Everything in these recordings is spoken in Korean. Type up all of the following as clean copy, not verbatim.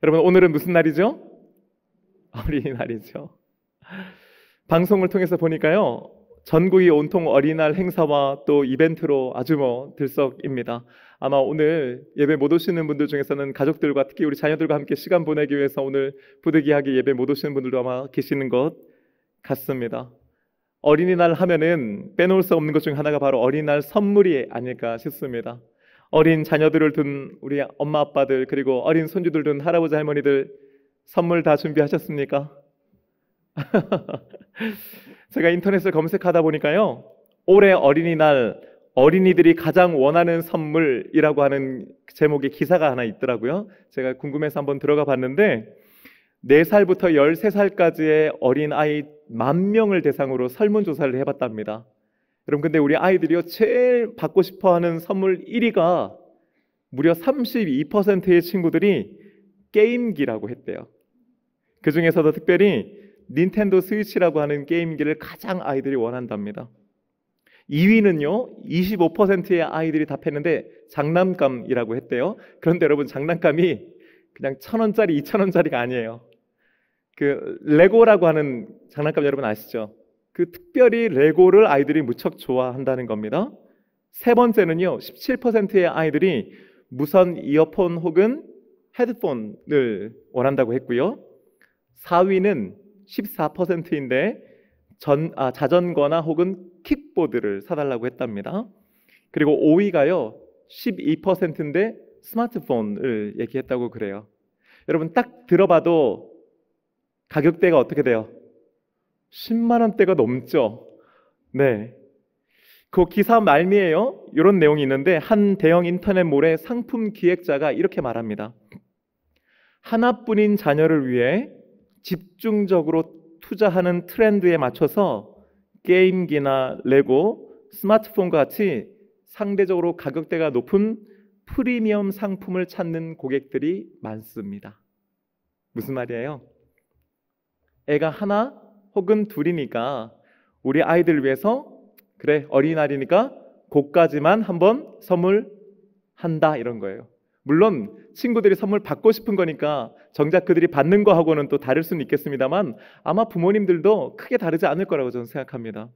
여러분, 오늘은 무슨 날이죠? 어린이날이죠. 방송을 통해서 보니까요, 전국이 온통 어린이날 행사와 또 이벤트로 아주 들썩입니다. 아마 오늘 예배 못 오시는 분들 중에서는 가족들과 특히 우리 자녀들과 함께 시간 보내기 위해서 오늘 부득이하게 예배 못 오시는 분들도 아마 계시는 것 같습니다. 어린이날 하면은 빼놓을 수 없는 것 중 하나가 바로 어린이날 선물이 아닐까 싶습니다. 어린 자녀들을 둔 우리 엄마 아빠들, 그리고 어린 손주들 둔 할아버지 할머니들, 선물 다 준비하셨습니까? 제가 인터넷을 검색하다 보니까요, 올해 어린이날 어린이들이 가장 원하는 선물이라고 하는 제목의 기사가 하나 있더라고요. 제가 궁금해서 한번 들어가 봤는데 4살부터 13살까지의 어린아이 10,000명을 대상으로 설문조사를 해봤답니다. 여러분, 근데 우리 아이들이요, 제일 받고 싶어하는 선물 1위가 무려 32%의 친구들이 게임기라고 했대요. 그 중에서도 특별히 닌텐도 스위치라고 하는 게임기를 가장 아이들이 원한답니다. 2위는요, 25%의 아이들이 답했는데 장난감이라고 했대요. 그런데 여러분, 장난감이 그냥 1,000원짜리, 2,000원짜리가 아니에요. 그 레고라고 하는 장난감 여러분 아시죠? 그 특별히 레고를 아이들이 무척 좋아한다는 겁니다. 세 번째는요, 17%의 아이들이 무선 이어폰 혹은 헤드폰을 원한다고 했고요. 4위는 14%인데 자전거나 혹은 킥보드를 사달라고 했답니다. 그리고 5위가요 12%인데 스마트폰을 얘기했다고 그래요. 여러분, 딱 들어봐도 가격대가 어떻게 돼요? 10만 원대가 넘죠. 네. 그 기사 말미에요, 이런 내용이 있는데 한 대형 인터넷몰의 상품 기획자가 이렇게 말합니다. 하나뿐인 자녀를 위해 집중적으로 투자하는 트렌드에 맞춰서 게임기나 레고, 스마트폰과 같이 상대적으로 가격대가 높은 프리미엄 상품을 찾는 고객들이 많습니다. 무슨 말이에요? 애가 하나 혹은 둘이니까 우리 아이들 위해서 그래, 어린이날이니까 고까지만 한번 선물한다, 이런 거예요. 물론 친구들이 선물 받고 싶은 거니까 정작 그들이 받는 거하고는 또 다를 수는 있겠습니다만 아마 부모님들도 크게 다르지 않을 거라고 저는 생각합니다.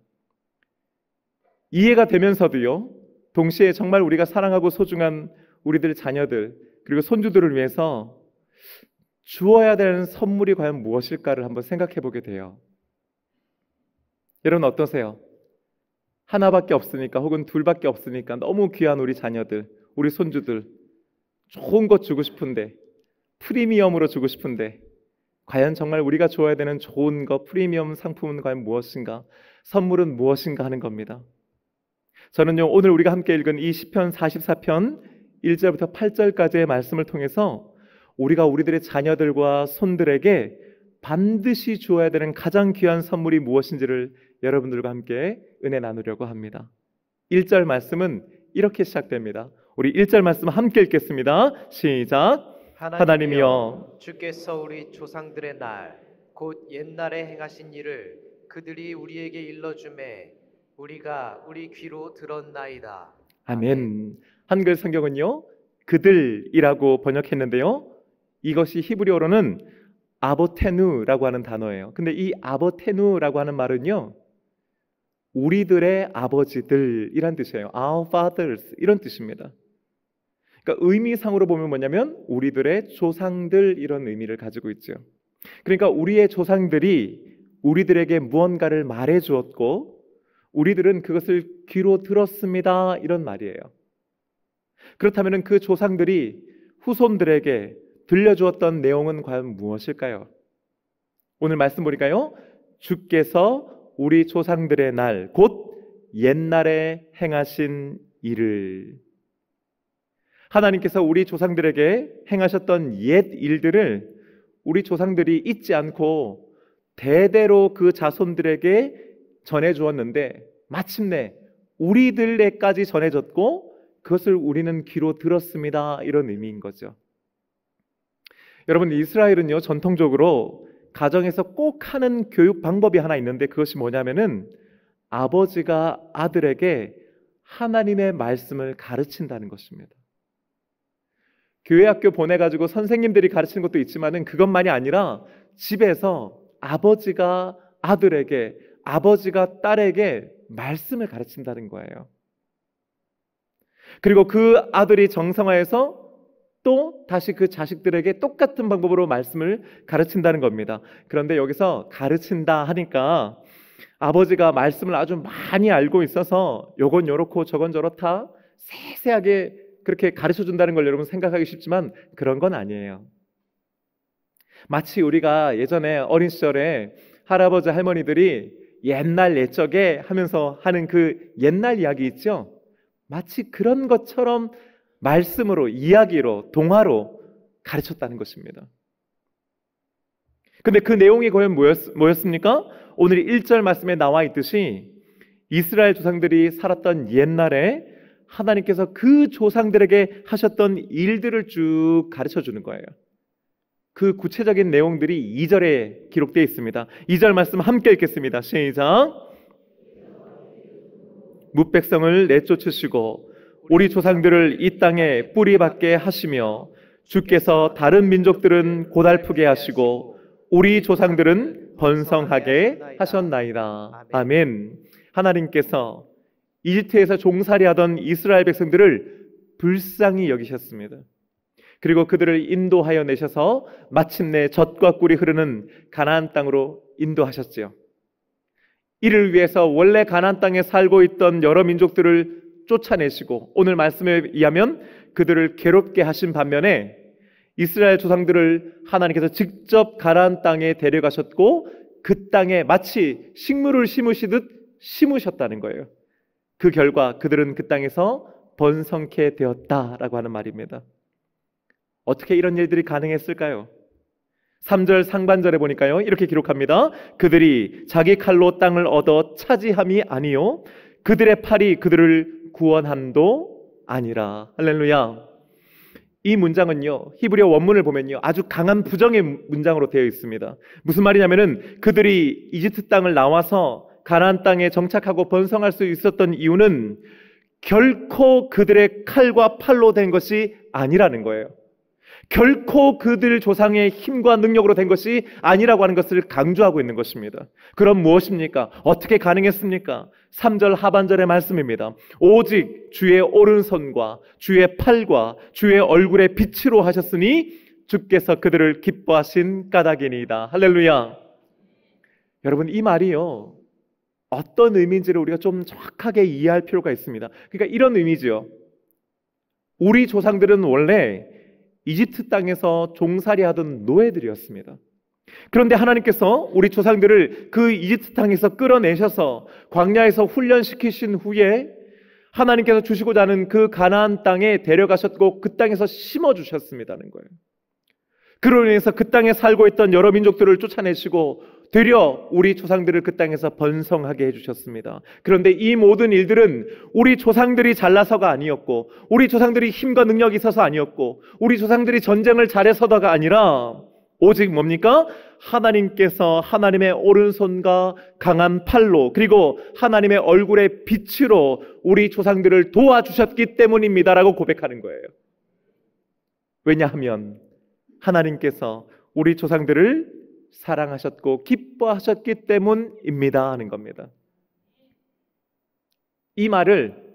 이해가 되면서도요, 동시에 정말 우리가 사랑하고 소중한 우리들 자녀들 그리고 손주들을 위해서 주어야 되는 선물이 과연 무엇일까를 한번 생각해 보게 돼요. 여러분 어떠세요? 하나밖에 없으니까 혹은 둘밖에 없으니까 너무 귀한 우리 자녀들, 우리 손주들 좋은 것 주고 싶은데, 프리미엄으로 주고 싶은데 과연 정말 우리가 줘야 되는 좋은 것, 프리미엄 상품은 과연 무엇인가, 선물은 무엇인가 하는 겁니다. 저는요, 오늘 우리가 함께 읽은 이 시편 44편 1절부터 8절까지의 말씀을 통해서 우리가 우리들의 자녀들과 손들에게 반드시 주어야 되는 가장 귀한 선물이 무엇인지를 여러분들과 함께 은혜 나누려고 합니다. 1절 말씀은 이렇게 시작됩니다. 우리 1절 말씀 함께 읽겠습니다. 시작. 하나님이여, 주께서 우리 조상들의 날 곧 옛날에 행하신 일을 그들이 우리에게 일러주매 우리가 우리 귀로 들었나이다. 아멘. 한글 성경은요, 그들이라고 번역했는데요, 이것이 히브리어로는 아보테누라고 하는 단어예요. 근데 이 아보테누라고 하는 말은요, 우리들의 아버지들이란 뜻이에요. Our fathers, 이런 뜻입니다. 그러니까 의미상으로 보면 뭐냐면 우리들의 조상들, 이런 의미를 가지고 있죠. 그러니까 우리의 조상들이 우리들에게 무언가를 말해 주었고 우리들은 그것을 귀로 들었습니다, 이런 말이에요. 그렇다면 그 조상들이 후손들에게 들려주었던 내용은 과연 무엇일까요? 오늘 말씀 보니까요, 주께서 우리 조상들의 날 곧 옛날에 행하신 일을, 하나님께서 우리 조상들에게 행하셨던 옛 일들을 우리 조상들이 잊지 않고 대대로 그 자손들에게 전해주었는데 마침내 우리들에까지 전해졌고 그것을 우리는 귀로 들었습니다, 이런 의미인 거죠. 여러분, 이스라엘은요, 전통적으로 가정에서 꼭 하는 교육 방법이 하나 있는데 그것이 뭐냐면은 아버지가 아들에게 하나님의 말씀을 가르친다는 것입니다. 교회 학교 보내가지고 선생님들이 가르치는 것도 있지만은 그것만이 아니라 집에서 아버지가 아들에게, 아버지가 딸에게 말씀을 가르친다는 거예요. 그리고 그 아들이 정성화해서 또 다시 그 자식들에게 똑같은 방법으로 말씀을 가르친다는 겁니다. 그런데 여기서 가르친다 하니까 아버지가 말씀을 아주 많이 알고 있어서 요건 요렇고 저건 저렇다 세세하게 그렇게 가르쳐 준다는 걸 여러분 생각하기 쉽지만 그런 건 아니에요. 마치 우리가 예전에 어린 시절에 할아버지 할머니들이 옛날 옛적에 하면서 하는 그 옛날 이야기 있죠? 마치 그런 것처럼 말씀으로, 이야기로, 동화로 가르쳤다는 것입니다. 근데 그 내용이 과연 뭐였습니까? 오늘 1절 말씀에 나와 있듯이 이스라엘 조상들이 살았던 옛날에 하나님께서 그 조상들에게 하셨던 일들을 쭉 가르쳐 주는 거예요. 그 구체적인 내용들이 2절에 기록되어 있습니다. 2절 말씀 함께 읽겠습니다. 시작. 뭇백성을 내쫓으시고 우리 조상들을 이 땅에 뿌리박게 하시며 주께서 다른 민족들은 고달프게 하시고 우리 조상들은 번성하게 하셨나이다. 아멘. 하나님께서 이집트에서 종살이 하던 이스라엘 백성들을 불쌍히 여기셨습니다. 그리고 그들을 인도하여 내셔서 마침내 젖과 꿀이 흐르는 가나안 땅으로 인도하셨지요. 이를 위해서 원래 가나안 땅에 살고 있던 여러 민족들을 쫓아내시고 오늘 말씀에 의하면 그들을 괴롭게 하신 반면에 이스라엘 조상들을 하나님께서 직접 가나안 땅에 데려가셨고 그 땅에 마치 식물을 심으시듯 심으셨다는 거예요. 그 결과 그들은 그 땅에서 번성케 되었다라고 하는 말입니다. 어떻게 이런 일들이 가능했을까요? 3절 상반절에 보니까요 이렇게 기록합니다. 그들이 자기 칼로 땅을 얻어 차지함이 아니요 그들의 팔이 그들을 구원함도 아니라. 할렐루야. 이 문장은요 히브리어 원문을 보면요 아주 강한 부정의 문장으로 되어 있습니다. 무슨 말이냐면은 그들이 이집트 땅을 나와서 가나안 땅에 정착하고 번성할 수 있었던 이유는 결코 그들의 칼과 팔로 된 것이 아니라는 거예요. 결코 그들 조상의 힘과 능력으로 된 것이 아니라고 하는 것을 강조하고 있는 것입니다. 그럼 무엇입니까? 어떻게 가능했습니까? 3절 하반절의 말씀입니다. 오직 주의 오른손과 주의 팔과 주의 얼굴의 빛으로 하셨으니 주께서 그들을 기뻐하신 까닭이니이다. 할렐루야. 여러분 이 말이요 어떤 의미인지를 우리가 좀 정확하게 이해할 필요가 있습니다. 그러니까 이런 의미죠. 우리 조상들은 원래 이집트 땅에서 종살이 하던 노예들이었습니다. 그런데 하나님께서 우리 조상들을 그 이집트 땅에서 끌어내셔서 광야에서 훈련시키신 후에 하나님께서 주시고자 하는 그 가나안 땅에 데려가셨고 그 땅에서 심어주셨습니다는 거예요. 그로 인해서 그 땅에 살고 있던 여러 민족들을 쫓아내시고 되려 우리 조상들을 그 땅에서 번성하게 해주셨습니다. 그런데 이 모든 일들은 우리 조상들이 잘나서가 아니었고 우리 조상들이 힘과 능력이 있어서 아니었고 우리 조상들이 전쟁을 잘해서다가 아니라 오직 뭡니까? 하나님께서 하나님의 오른손과 강한 팔로 그리고 하나님의 얼굴의 빛으로 우리 조상들을 도와주셨기 때문입니다라고 고백하는 거예요. 왜냐하면 하나님께서 우리 조상들을 사랑하셨고 기뻐하셨기 때문입니다 하는 겁니다. 이 말을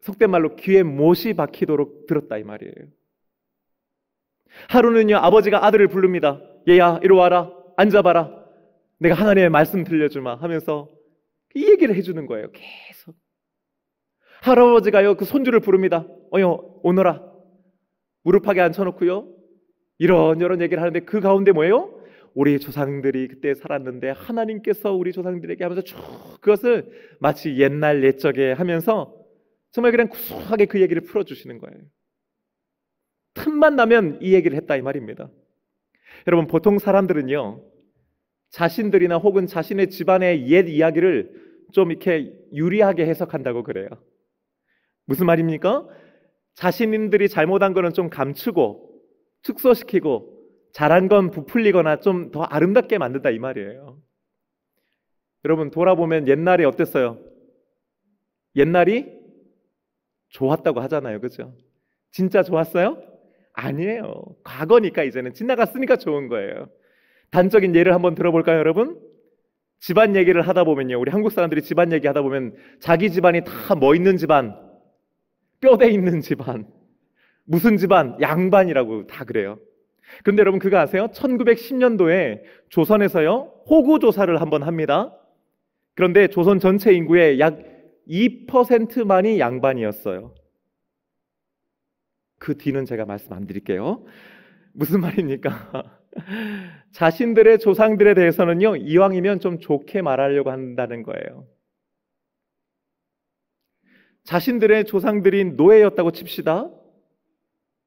속된 말로 귀에 못이 박히도록 들었다 이 말이에요. 하루는요 아버지가 아들을 부릅니다. 얘야 이리 와라 앉아봐라 내가 하나님의 말씀 들려주마 하면서 이 얘기를 해주는 거예요. 계속 할아버지가요 그 손주를 부릅니다. 오너라 무릎하게 앉혀놓고요 이런저런 얘기를 하는데 그 가운데 뭐예요? 우리 조상들이 그때 살았는데 하나님께서 우리 조상들에게 하면서 쭉 그것을 마치 옛날 옛적에 하면서 정말 그냥 구수하게 그 얘기를 풀어주시는 거예요. 틈만 나면 이 얘기를 했다 이 말입니다. 여러분 보통 사람들은요 자신들이나 혹은 자신의 집안의 옛 이야기를 좀 이렇게 유리하게 해석한다고 그래요. 무슨 말입니까? 자신들이 잘못한 거는 좀 감추고 축소시키고 잘한 건 부풀리거나 좀 더 아름답게 만든다 이 말이에요. 여러분 돌아보면 옛날에 어땠어요? 옛날이 좋았다고 하잖아요. 그죠? 진짜 좋았어요? 아니에요. 과거니까 이제는 지나갔으니까 좋은 거예요. 단적인 예를 한번 들어볼까요, 여러분? 집안 얘기를 하다 보면요. 우리 한국 사람들이 집안 얘기 하다 보면 자기 집안이 다 뭐 있는 집안, 뼈대 있는 집안, 무슨 집안, 양반이라고 다 그래요. 그런데 여러분 그거 아세요? 1910년도에 조선에서요. 호구 조사를 한번 합니다. 그런데 조선 전체 인구의 약 2%만이 양반이었어요. 그 뒤는 제가 말씀 안 드릴게요. 무슨 말입니까? 자신들의 조상들에 대해서는요, 이왕이면 좀 좋게 말하려고 한다는 거예요. 자신들의 조상들이 노예였다고 칩시다.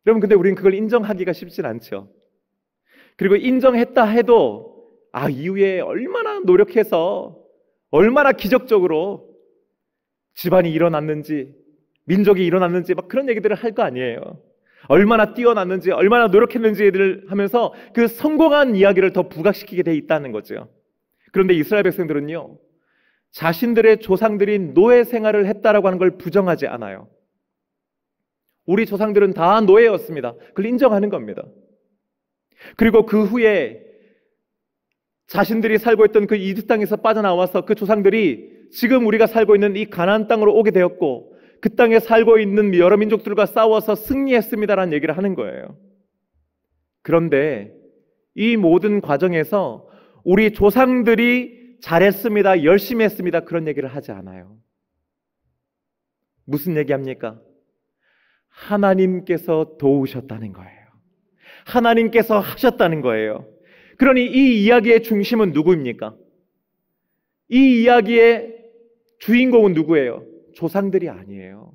여러분, 근데 우리는 그걸 인정하기가 쉽진 않죠. 그리고 인정했다 해도, 이후에 얼마나 노력해서, 얼마나 기적적으로 집안이 일어났는지, 민족이 일어났는지, 막 그런 얘기들을 할 거 아니에요. 얼마나 뛰어났는지, 얼마나 노력했는지를 하면서 그 성공한 이야기를 더 부각시키게 돼 있다는 거죠. 그런데 이스라엘 백성들은요, 자신들의 조상들이 노예 생활을 했다라고 하는 걸 부정하지 않아요. 우리 조상들은 다 노예였습니다. 그걸 인정하는 겁니다. 그리고 그 후에 자신들이 살고 있던 그 이집트 땅에서 빠져나와서 그 조상들이 지금 우리가 살고 있는 이 가나안 땅으로 오게 되었고 그 땅에 살고 있는 여러 민족들과 싸워서 승리했습니다라는 얘기를 하는 거예요. 그런데 이 모든 과정에서 우리 조상들이 잘했습니다, 열심히 했습니다, 그런 얘기를 하지 않아요. 무슨 얘기합니까? 하나님께서 도우셨다는 거예요. 하나님께서 하셨다는 거예요. 그러니 이 이야기의 중심은 누구입니까? 이 이야기의 주인공은 누구예요? 조상들이 아니에요.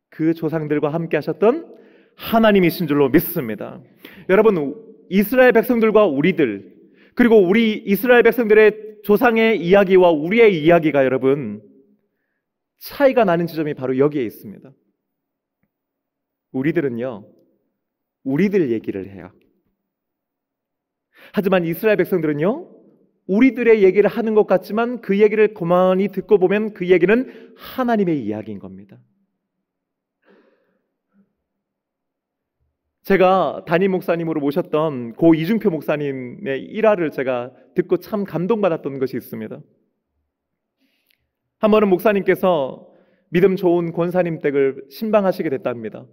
그 조상들과 함께 하셨던 하나님이신 줄로 믿습니다. 여러분, 이스라엘 백성들과 우리들, 그리고 우리 이스라엘 백성들의 조상의 이야기와 우리의 이야기가 여러분 차이가 나는 지점이 바로 여기에 있습니다. 우리들은요, 우리들 얘기를 해요. 하지만 이스라엘 백성들은요, 우리들의 얘기를 하는 것 같지만 그 얘기를 고만히 듣고 보면 그 얘기는 하나님의 이야기인 겁니다. 제가 담임 목사님으로 모셨던 고 이중표 목사님의 일화를 제가 듣고 참 감동받았던 것이 있습니다. 한 번은 목사님께서 믿음 좋은 권사님 댁을 신방하시게 됐답니다.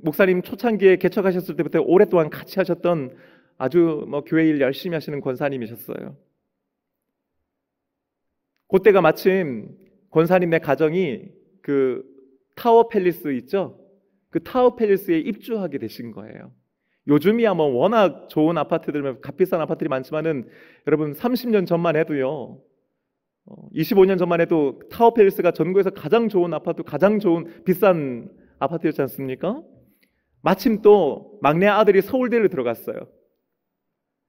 목사님 초창기에 개척하셨을 때부터 오랫동안 같이 하셨던 아주 교회 일 열심히 하시는 권사님이셨어요. 그때가 마침 권사님의 가정이 그 타워 팰리스 있죠? 그 타워 팰리스에 입주하게 되신 거예요. 요즘이야 워낙 좋은 아파트들, 값비싼 아파트들이 많지만은 여러분 30년 전만 해도요, 25년 전만 해도 타워 팰리스가 전국에서 가장 좋은 아파트, 가장 좋은 비싼 아파트였지 않습니까? 마침 또 막내 아들이 서울대를 들어갔어요.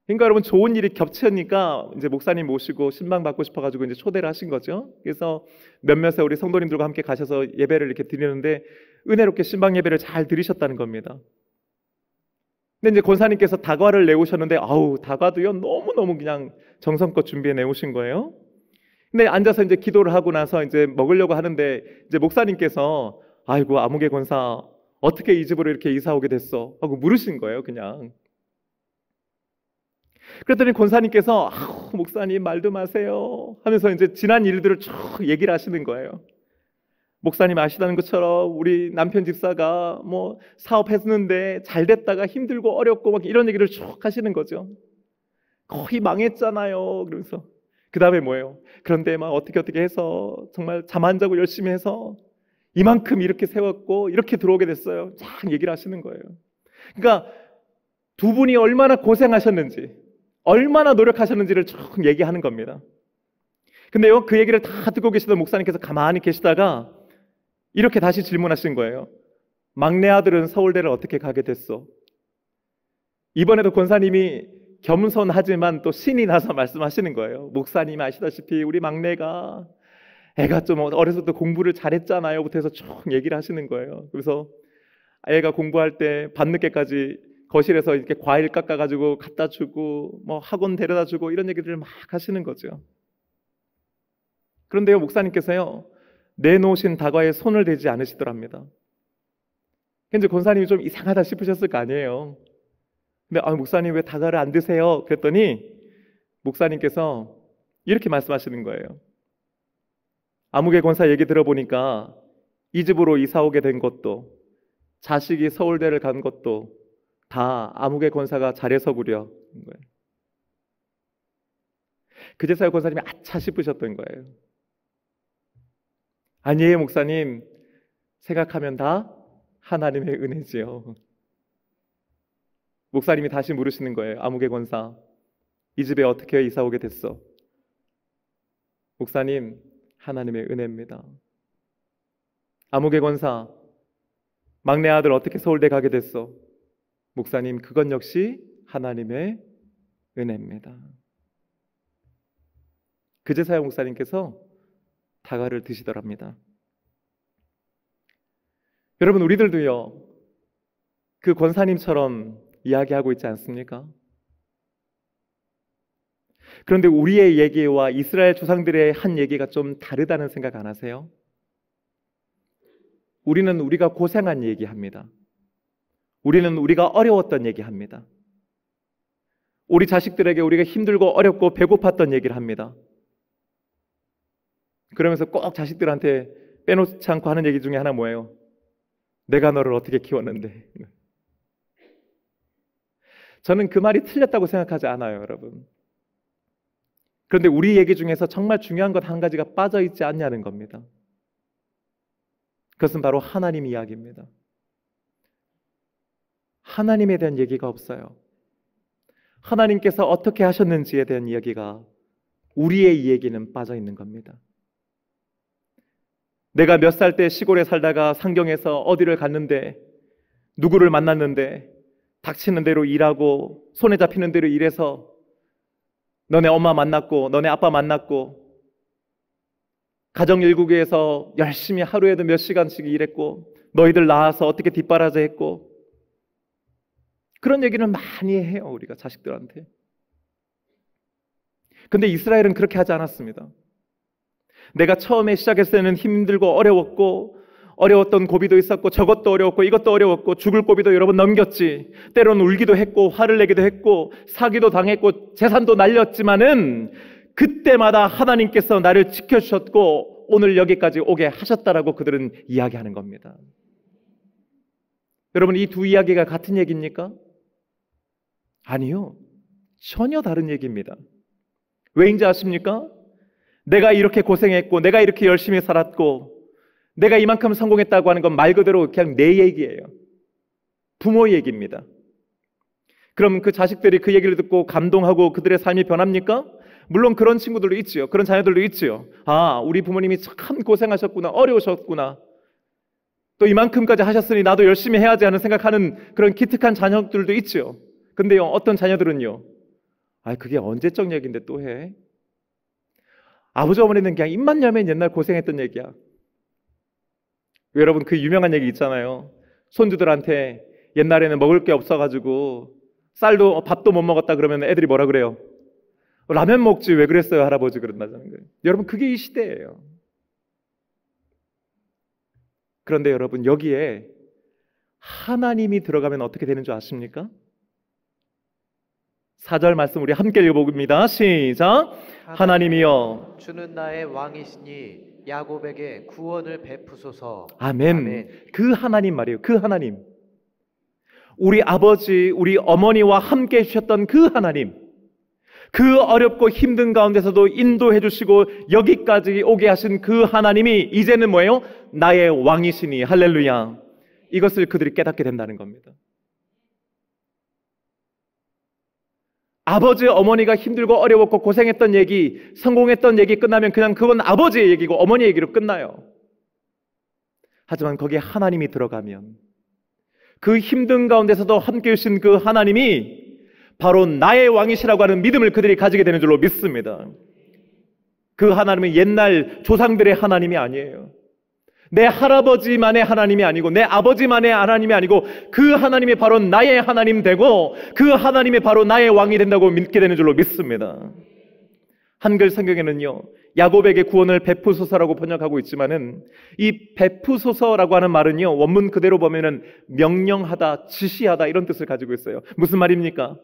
그러니까 여러분 좋은 일이 겹치니까 이제 목사님 모시고 신방 받고 싶어가지고 이제 초대를 하신 거죠. 그래서 몇몇의 우리 성도님들과 함께 가셔서 예배를 이렇게 드리는데 은혜롭게 신방 예배를 잘 드리셨다는 겁니다. 근데 이제 권사님께서 다과를 내오셨는데 다과도요 너무너무 그냥 정성껏 준비해 내오신 거예요. 근데 앉아서 이제 기도를 하고 나서 이제 먹으려고 하는데 이제 목사님께서 아이고 아무개 권사 어떻게 이 집으로 이렇게 이사 오게 됐어? 하고 물으신 거예요, 그냥. 그랬더니 권사님께서 목사님 말도 마세요 하면서 이제 지난 일들을 쭉 얘기를 하시는 거예요. 목사님 아시다는 것처럼 우리 남편 집사가 사업했는데 잘 됐다가 힘들고 어렵고 막 이런 얘기를 쭉 하시는 거죠. 거의 망했잖아요. 그러면서 그 다음에 뭐예요? 그런데 막 어떻게 해서 정말 잠 안 자고 열심히 해서 이만큼 이렇게 세웠고 이렇게 들어오게 됐어요. 쫙 얘기를 하시는 거예요. 그러니까 두 분이 얼마나 고생하셨는지, 얼마나 노력하셨는지를 쭉 얘기하는 겁니다. 근데요, 그 얘기를 다 듣고 계시던 목사님께서 가만히 계시다가 이렇게 다시 질문하신 거예요. 막내 아들은 서울대를 어떻게 가게 됐어? 이번에도 권사님이 겸손하지만 또 신이 나서 말씀하시는 거예요. 목사님 아시다시피 우리 막내가 애가 좀 어렸을 때 공부를 잘했잖아요 부터 해서 쭉 얘기를 하시는 거예요. 그래서 애가 공부할 때 밤늦게까지 거실에서 이렇게 과일 깎아가지고 갖다 주고 학원 데려다 주고 이런 얘기들을 막 하시는 거죠. 그런데요, 목사님께서요 내놓으신 다과에 손을 대지 않으시더랍니다. 근데 권사님이 좀 이상하다 싶으셨을 거 아니에요. 근데 목사님 왜 다가를 안 드세요? 그랬더니 목사님께서 이렇게 말씀하시는 거예요. 아무개 권사 얘기 들어보니까 이 집으로 이사 오게 된 것도, 자식이 서울대를 간 것도 다 아무개 권사가 잘해서 구려 거예요. 그제서야 권사님이 아차 싶으셨던 거예요. 아니에요 목사님, 생각하면 다 하나님의 은혜지요. 목사님이 다시 물으시는 거예요. 아무개 권사, 이 집에 어떻게 이사 오게 됐어? 목사님, 하나님의 은혜입니다. 아무개 권사, 막내 아들 어떻게 서울대 가게 됐어? 목사님, 그건 역시 하나님의 은혜입니다. 그제서야 목사님께서 다가를 드시더랍니다. 여러분, 우리들도요, 그 권사님처럼 이야기하고 있지 않습니까? 그런데 우리의 얘기와 이스라엘 조상들의 한 얘기가 좀 다르다는 생각 안 하세요? 우리는 우리가 고생한 얘기합니다. 우리는 우리가 어려웠던 얘기합니다. 우리 자식들에게 우리가 힘들고 어렵고 배고팠던 얘기를 합니다. 그러면서 꼭 자식들한테 빼놓지 않고 하는 얘기 중에 하나 뭐예요? 내가 너를 어떻게 키웠는데. 저는 그 말이 틀렸다고 생각하지 않아요, 여러분. 그런데 우리 얘기 중에서 정말 중요한 것 한 가지가 빠져있지 않냐는 겁니다. 그것은 바로 하나님 이야기입니다. 하나님에 대한 얘기가 없어요. 하나님께서 어떻게 하셨는지에 대한 이야기가, 우리의 이야기는 빠져있는 겁니다. 내가 몇 살 때 시골에 살다가 상경에서 어디를 갔는데, 누구를 만났는데, 닥치는 대로 일하고 손에 잡히는 대로 일해서 너네 엄마 만났고 너네 아빠 만났고 가정일국에서 열심히 하루에도 몇 시간씩 일했고 너희들 낳아서 어떻게 뒷바라지 했고, 그런 얘기는 많이 해요, 우리가 자식들한테. 근데 이스라엘은 그렇게 하지 않았습니다. 내가 처음에 시작했을 때는 힘들고 어려웠던 고비도 있었고 저것도 어려웠고 이것도 어려웠고 죽을 고비도 여러 번 넘겼지. 때로는 울기도 했고 화를 내기도 했고 사기도 당했고 재산도 날렸지만은 그때마다 하나님께서 나를 지켜주셨고 오늘 여기까지 오게 하셨다라고 그들은 이야기하는 겁니다. 여러분, 이 두 이야기가 같은 얘기입니까? 아니요, 전혀 다른 얘기입니다. 왜인지 아십니까? 내가 이렇게 고생했고 내가 이렇게 열심히 살았고 내가 이만큼 성공했다고 하는 건 말 그대로 그냥 내 얘기예요. 부모 얘기입니다. 그럼 그 자식들이 그 얘기를 듣고 감동하고 그들의 삶이 변합니까? 물론 그런 친구들도 있지요. 그런 자녀들도 있지요. 아, 우리 부모님이 참 고생하셨구나, 어려우셨구나, 또 이만큼까지 하셨으니 나도 열심히 해야지 하는 생각하는 그런 기특한 자녀들도 있지요. 근데요, 어떤 자녀들은요, 아, 그게 언제적 얘기인데 또 해? 아버지 어머니는 그냥 입만 열면 옛날 고생했던 얘기야. 여러분, 그 유명한 얘기 있잖아요. 손주들한테 옛날에는 먹을 게 없어가지고 쌀도 밥도 못 먹었다 그러면 애들이 뭐라 그래요? 라면 먹지 왜 그랬어요 할아버지, 그런다는 거예요. 여러분, 그게 이 시대예요. 그런데 여러분, 여기에 하나님이 들어가면 어떻게 되는 줄 아십니까? 4절 말씀 우리 함께 읽어봅니다. 시작. 하나님이여 주는 나의 왕이시니 야곱에게 구원을 베푸소서. 아멘. 아멘. 그 하나님 말이에요. 그 하나님, 우리 아버지 우리 어머니와 함께 해주셨던 그 하나님, 그 어렵고 힘든 가운데서도 인도해 주시고 여기까지 오게 하신 그 하나님이 이제는 뭐예요? 나의 왕이시니. 할렐루야. 이것을 그들이 깨닫게 된다는 겁니다. 아버지 어머니가 힘들고 어려웠고 고생했던 얘기, 성공했던 얘기 끝나면 그냥 그건 아버지의 얘기고 어머니의 얘기로 끝나요. 하지만 거기에 하나님이 들어가면 그 힘든 가운데서도 함께 해주신 그 하나님이 바로 나의 왕이시라고 하는 믿음을 그들이 가지게 되는 줄로 믿습니다. 그 하나님은 옛날 조상들의 하나님이 아니에요. 내 할아버지만의 하나님이 아니고 내 아버지만의 하나님이 아니고 그 하나님이 바로 나의 하나님 되고 그 하나님이 바로 나의 왕이 된다고 믿게 되는 줄로 믿습니다. 한글 성경에는요, 야곱에게 구원을 베푸소서라고 번역하고 있지만은 이 베푸소서라고 하는 말은요, 원문 그대로 보면은 명령하다, 지시하다 이런 뜻을 가지고 있어요. 무슨 말입니까?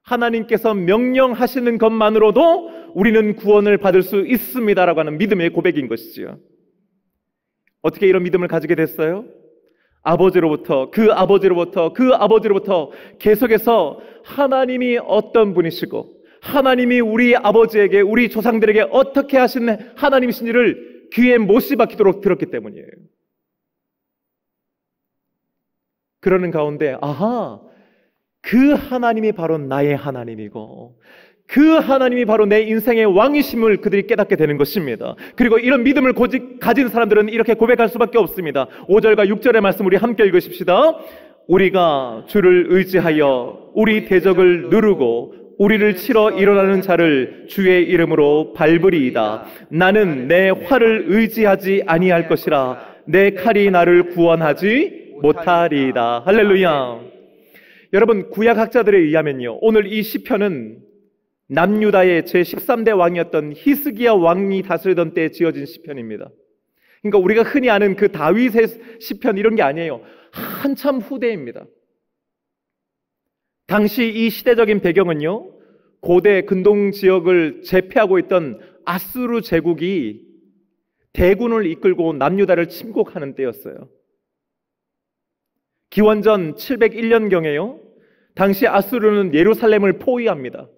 하나님께서 명령하시는 것만으로도 우리는 구원을 받을 수 있습니다라고 하는 믿음의 고백인 것이지요. 어떻게 이런 믿음을 가지게 됐어요? 아버지로부터 계속해서 하나님이 어떤 분이시고 하나님이 우리 아버지에게, 우리 조상들에게 어떻게 하신 하나님이신지를 귀에 못이 박히도록 들었기 때문이에요. 그러는 가운데 그 하나님이 바로 나의 하나님이고 그 하나님이 바로 내 인생의 왕이심을 그들이 깨닫게 되는 것입니다. 그리고 이런 믿음을 가진 사람들은 이렇게 고백할 수밖에 없습니다. 5절과 6절의 말씀 우리 함께 읽으십시다. 우리가 주를 의지하여 우리 대적을 누르고 우리를 치러 일어나는 자를 주의 이름으로 밟으리이다. 나는 내 활을 의지하지 아니할 것이라. 내 칼이 나를 구원하지 못하리이다. 할렐루야. 여러분, 구약학자들에 의하면요, 오늘 이 시편은 남유다의 제13대 왕이었던 히스기야 왕이 다스리던 때에 지어진 시편입니다. 그러니까 우리가 흔히 아는 그 다윗의 시편 이런 게 아니에요. 한참 후대입니다. 당시 이 시대적인 배경은요, 고대 근동 지역을 제패하고 있던 아수르 제국이 대군을 이끌고 남유다를 침공하는 때였어요. 기원전 701년경에요, 당시 아수르는 예루살렘을 포위합니다.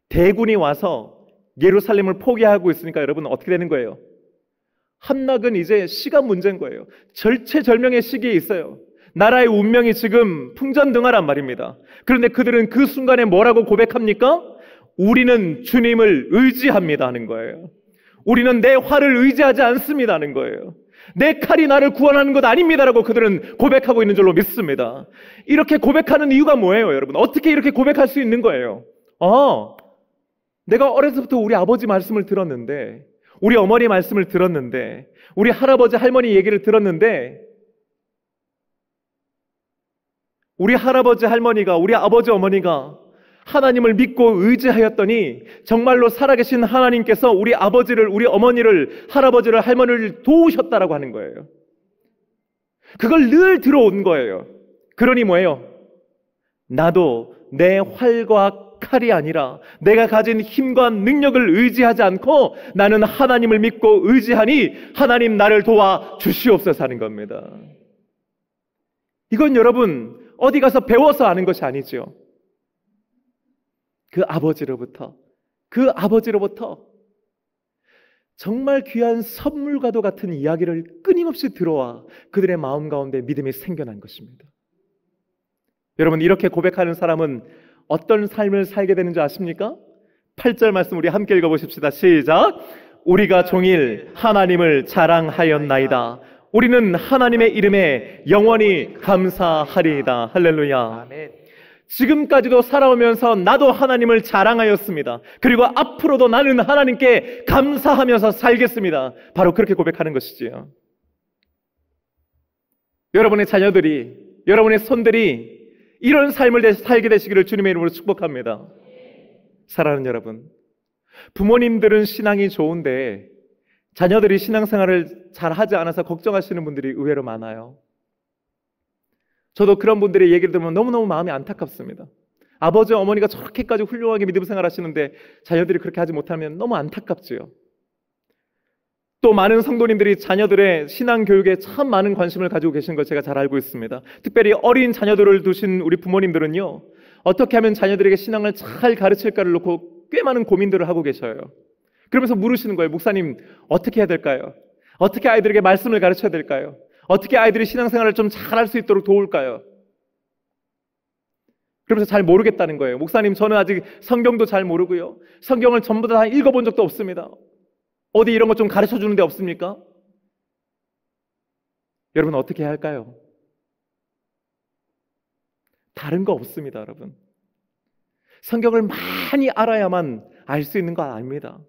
대군이 와서 예루살렘을 포기하고 있으니까 여러분 어떻게 되는 거예요? 함락은 이제 시간 문제인 거예요. 절체절명의 시기에 있어요. 나라의 운명이 지금 풍전등화란 말입니다. 그런데 그들은 그 순간에 뭐라고 고백합니까? 우리는 주님을 의지합니다 하는 거예요. 우리는 내 활을 의지하지 않습니다 하는 거예요. 내 칼이 나를 구원하는 것 아닙니다라고 그들은 고백하고 있는 줄로 믿습니다. 이렇게 고백하는 이유가 뭐예요, 여러분? 어떻게 이렇게 고백할 수 있는 거예요? 내가 어려서부터 우리 아버지 말씀을 들었는데, 우리 어머니 말씀을 들었는데, 우리 할아버지 할머니 얘기를 들었는데, 우리 할아버지 할머니가, 우리 아버지 어머니가 하나님을 믿고 의지하였더니 정말로 살아계신 하나님께서 우리 아버지를, 우리 어머니를, 할아버지를, 할머니를 도우셨다라고 하는 거예요. 그걸 늘 들어온 거예요. 그러니 뭐예요? 나도 내 활과 칼이 아니라 내가 가진 힘과 능력을 의지하지 않고 나는 하나님을 믿고 의지하니 하나님 나를 도와 주시옵소서 하는 겁니다. 이건 여러분 어디 가서 배워서 아는 것이 아니죠. 그 아버지로부터 정말 귀한 선물과도 같은 이야기를 끊임없이 들어와 그들의 마음 가운데 믿음이 생겨난 것입니다. 여러분, 이렇게 고백하는 사람은 어떤 삶을 살게 되는 줄 아십니까? 8절 말씀 우리 함께 읽어보십시다. 시작. 우리가 종일 하나님을 자랑하였나이다. 우리는 하나님의 이름에 영원히 감사하리이다. 할렐루야. 아멘. 지금까지도 살아오면서 나도 하나님을 자랑하였습니다. 그리고 앞으로도 나는 하나님께 감사하면서 살겠습니다. 바로 그렇게 고백하는 것이지요. 여러분의 자녀들이, 여러분의 손들이 이런 삶을 살게 되시기를 주님의 이름으로 축복합니다. 사랑하는 여러분, 부모님들은 신앙이 좋은데 자녀들이 신앙생활을 잘 하지 않아서 걱정하시는 분들이 의외로 많아요. 저도 그런 분들의 얘기를 들으면 너무너무 마음이 안타깝습니다. 아버지, 어머니가 저렇게까지 훌륭하게 믿음 생활하시는데 자녀들이 그렇게 하지 못하면 너무 안타깝지요. 또 많은 성도님들이 자녀들의 신앙 교육에 참 많은 관심을 가지고 계신 걸 제가 잘 알고 있습니다. 특별히 어린 자녀들을 두신 우리 부모님들은요, 어떻게 하면 자녀들에게 신앙을 잘 가르칠까를 놓고 꽤 많은 고민들을 하고 계셔요. 그러면서 물으시는 거예요. 목사님, 어떻게 해야 될까요? 어떻게 아이들에게 말씀을 가르쳐야 될까요? 어떻게 아이들이 신앙생활을 좀 잘할 수 있도록 도울까요? 그러면서 잘 모르겠다는 거예요. 목사님, 저는 아직 성경도 잘 모르고요, 성경을 전부 다 읽어본 적도 없습니다. 어디 이런 것 좀 가르쳐 주는 데 없습니까? 여러분, 어떻게 해야 할까요? 다른 거 없습니다, 여러분. 성경을 많이 알아야만 알 수 있는 거 아닙니다.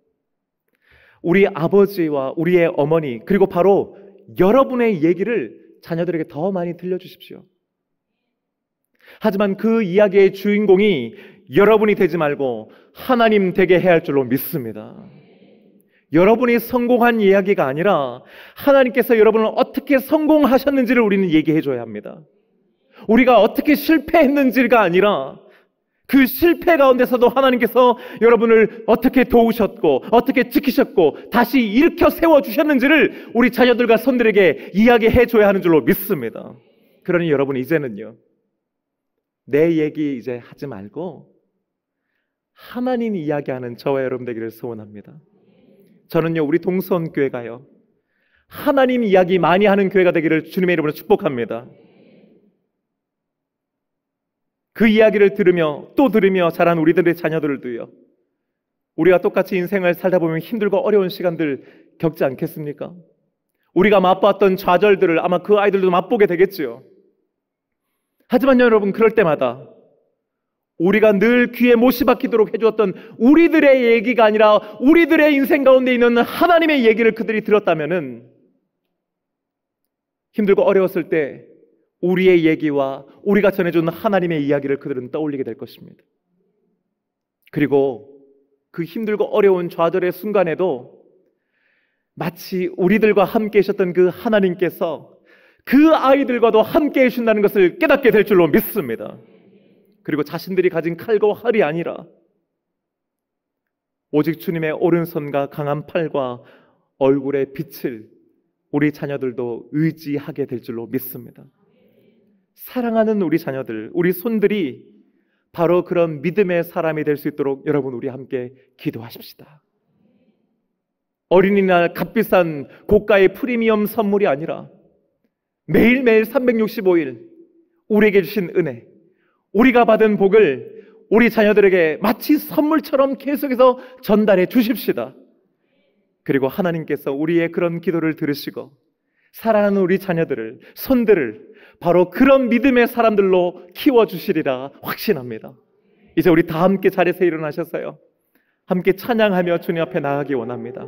우리 아버지와 우리의 어머니, 그리고 바로 여러분의 얘기를 자녀들에게 더 많이 들려주십시오. 하지만 그 이야기의 주인공이 여러분이 되지 말고 하나님 되게 해야 할 줄로 믿습니다. 여러분이 성공한 이야기가 아니라 하나님께서 여러분을 어떻게 성공하셨는지를 우리는 얘기해 줘야 합니다. 우리가 어떻게 실패했는지가 아니라 그 실패 가운데서도 하나님께서 여러분을 어떻게 도우셨고 어떻게 지키셨고 다시 일으켜 세워주셨는지를 우리 자녀들과 손들에게 이야기해 줘야 하는 줄로 믿습니다. 그러니 여러분 이제는요, 내 얘기 이제 하지 말고 하나님 이야기하는 저와 여러분 되기를 소원합니다. 저는요, 우리 동서원교회가요, 하나님 이야기 많이 하는 교회가 되기를 주님의 이름으로 축복합니다. 그 이야기를 들으며 또 들으며 자란 우리들의 자녀들도요, 우리가 똑같이 인생을 살다 보면 힘들고 어려운 시간들 겪지 않겠습니까? 우리가 맛봤던 좌절들을 아마 그 아이들도 맛보게 되겠지요. 하지만 여러분, 그럴 때마다 우리가 늘 귀에 못이 박히도록 해주었던 우리들의 얘기가 아니라 우리들의 인생 가운데 있는 하나님의 얘기를 그들이 들었다면은 힘들고 어려웠을 때 우리의 얘기와 우리가 전해준 하나님의 이야기를 그들은 떠올리게 될 것입니다. 그리고 그 힘들고 어려운 좌절의 순간에도 마치 우리들과 함께 계셨던 그 하나님께서 그 아이들과도 함께 해주신다는 것을 깨닫게 될 줄로 믿습니다. 그리고 자신들이 가진 칼과 활이 아니라 오직 주님의 오른손과 강한 팔과 얼굴의 빛을 우리 자녀들도 의지하게 될 줄로 믿습니다. 사랑하는 우리 자녀들, 우리 손들이 바로 그런 믿음의 사람이 될 수 있도록 여러분 우리 함께 기도하십시다. 어린이날 값비싼 고가의 프리미엄 선물이 아니라 매일매일 365일 우리에게 주신 은혜, 우리가 받은 복을 우리 자녀들에게 마치 선물처럼 계속해서 전달해 주십시다. 그리고 하나님께서 우리의 그런 기도를 들으시고 사랑하는 우리 자녀들을, 손들을 바로 그런 믿음의 사람들로 키워주시리라 확신합니다. 이제 우리 다 함께 자리에서 일어나셔서요, 함께 찬양하며 주님 앞에 나가기 원합니다.